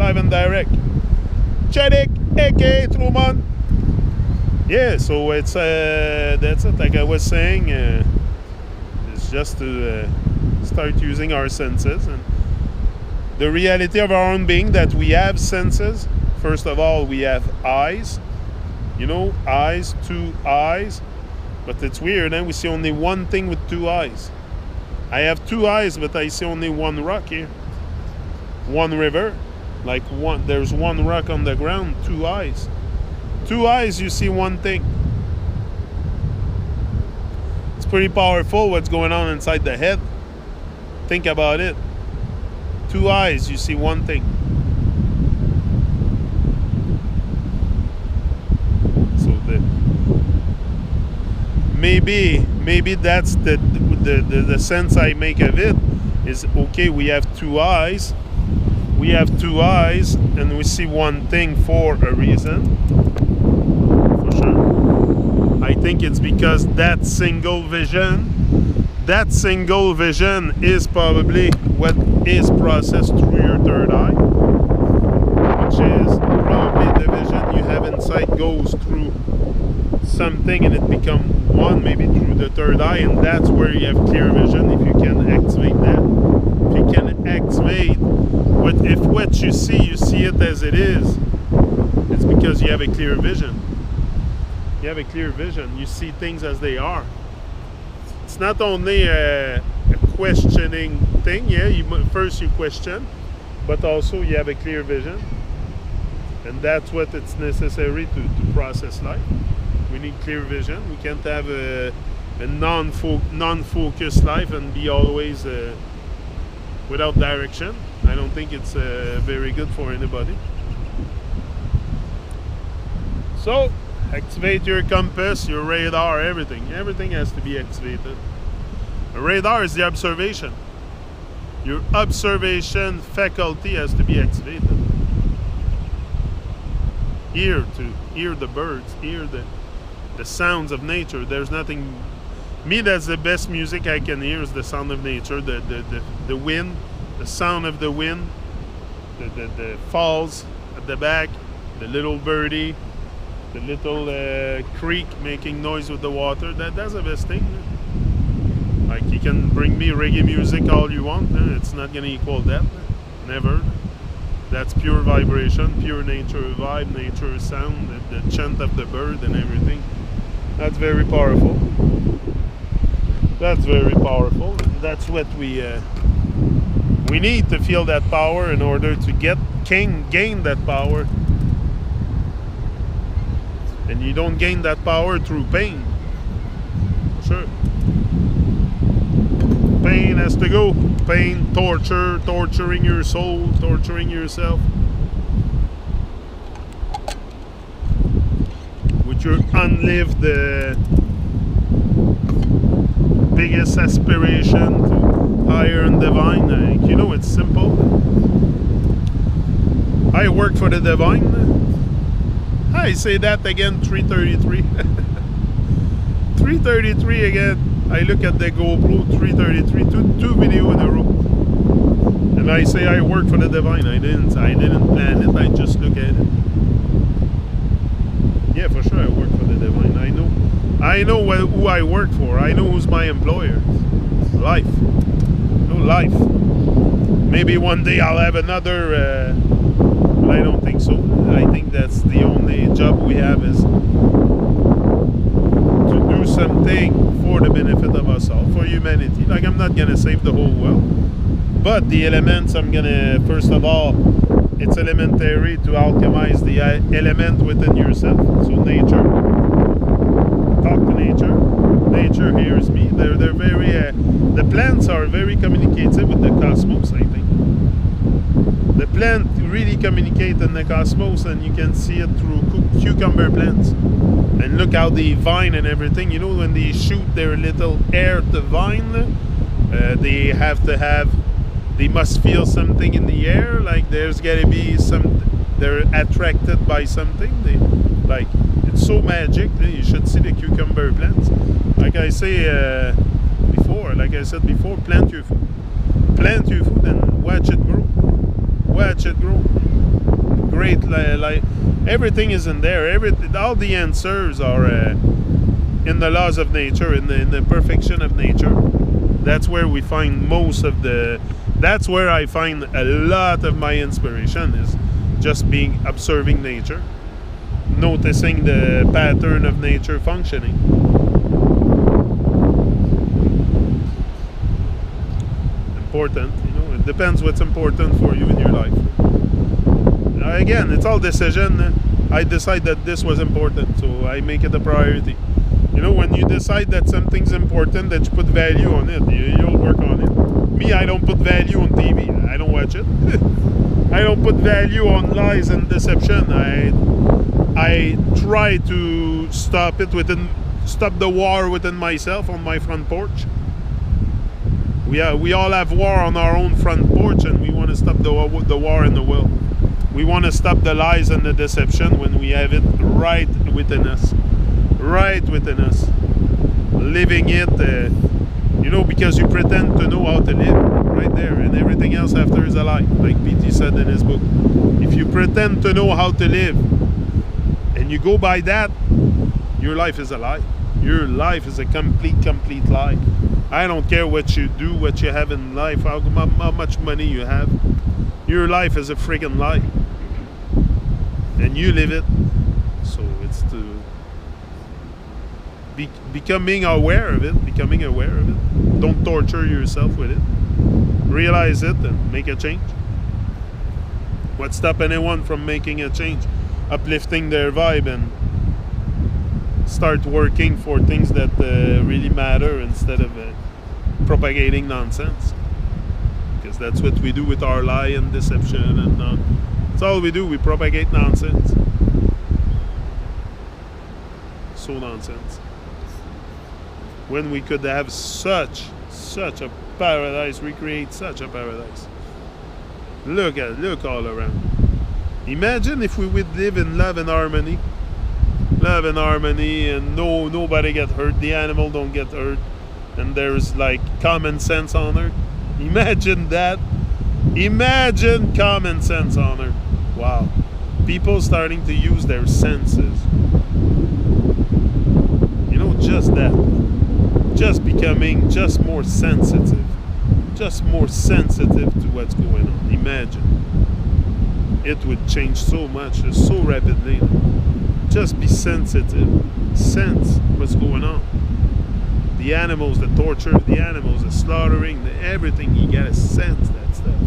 live and direct. Chedick, aka Truman. Yeah, so it's that's it. Like I was saying, it's just to start using our senses, and the reality of our own being that we have senses. First of all, we have eyes. You know, eyes, 2 eyes. But it's weird, and we see only one thing with 2 eyes. I have 2 eyes, but I see only one rock here. One river, like there's one rock on the ground, 2 eyes. 2 eyes, you see one thing. It's pretty powerful what's going on inside the head. Think about it. 2 eyes, you see one thing. So maybe that's the sense I make of it is, okay, we have 2 eyes. We have 2 eyes and we see one thing for a reason. For sure. I think it's because that single vision is probably what is processed through your third eye, which is probably the vision you have inside goes through something and it becomes one, maybe through the third eye, and that's where you have clear vision. If you can activate that, if you can activate what you see it as it is, it's because you have a clear vision. You have a clear vision. You see things as they are. It's not only a questioning thing. Yeah, first you question, but also you have a clear vision, and that's what it's necessary to process life. We need clear vision. We can't have a non-focused life and be always without direction. I don't think it's very good for anybody. So activate your compass, your radar, everything. Everything has to be activated. A radar is the observation. Your observation faculty has to be activated. Ear to hear the birds, hear the sounds of nature. There's nothing. Me, that's the best music I can hear is the sound of nature, the wind, the sound of the wind, the falls at the back, the little birdie, the little creek making noise with the water. That's the best thing. Like, you can bring me reggae music all you want, it's not gonna equal that. Never. That's pure vibration, pure nature vibe, nature sound, the chant of the bird and everything. That's very powerful. That's very powerful. That's what we need to feel that power in order to gain that power. And you don't gain that power through pain. Sure. Pain has to go. Pain, torture, torturing your soul, torturing yourself. With your unlived biggest aspiration to higher and divine. You know, it's simple. I work for the divine. I say that again, 333. 333 again. I look at the GoPro 333, two video in a row. And I say I work for the divine. I didn't plan it, I just look at it. Yeah, for sure I work for the divine. I know who I work for. I know who's my employer. Life. No life. Maybe one day I'll have another, but I don't think so. I think that's the only job we have is to do something for the benefit of us all, for humanity. Like, I'm not gonna save the whole world, but the elements, I'm gonna, first of all, it's elementary to alchemize the element within yourself. So nature, talk to nature. Nature hears me. They're very the plants are very communicative with the cosmos, I think. The plant really communicate in the cosmos, and you can see it through cucumber plants. And look how they vine and everything. You know, when they shoot their little air to vine, they must feel something in the air. Like, there's gotta be they're attracted by something. It's so magic. You should see the cucumber plants. Like I said before, plant your food. Plant your food and watch it grow. Watch it grow. great, like everything is in there. All the answers are in the laws of nature, in the perfection of nature. That's where we find most of the. That's where I find a lot of my inspiration, is just observing nature, noticing the pattern of nature functioning. Important, it depends what's important for you in your life. Again, it's all decision. I decide that this was important, so I make it a priority. When you decide that something's important, that you put value on it, you'll work on it. Me, I don't put value on TV. I don't watch it. I don't put value on lies and deception. I try to stop the war within myself on my front porch. We all have war on our own front porch, and we want to stop the war in the world. We want to stop the lies and the deception when we have it right within us. Right within us. Living it, because you pretend to know how to live right there, and everything else after is a lie, like PT said in his book. If you pretend to know how to live and you go by that, your life is a lie. Your life is a complete lie. I don't care what you do, what you have in life, how much money you have. Your life is a friggin' lie. And you live it. So it's to becoming aware of it. Don't torture yourself with it. Realize it and make a change. What stops anyone from making a change? Uplifting their vibe and start working for things that really matter instead of propagating nonsense. Because that's what we do with our lie and deception, and that's all we do. We propagate nonsense. So nonsense. When we could have such a paradise, recreate such a paradise. Look all around. Imagine if we would live in love and harmony. Love and harmony, and nobody get hurt, the animal don't get hurt, and there's like common sense on earth. Imagine that. Imagine common sense on earth. Wow. People starting to use their senses. Just that. Just becoming just more sensitive. Just more sensitive to what's going on. Imagine. It would change so much, so rapidly. Just be sensitive. Sense what's going on. The animals, the torture, the animals, the slaughtering, everything. You gotta sense that stuff.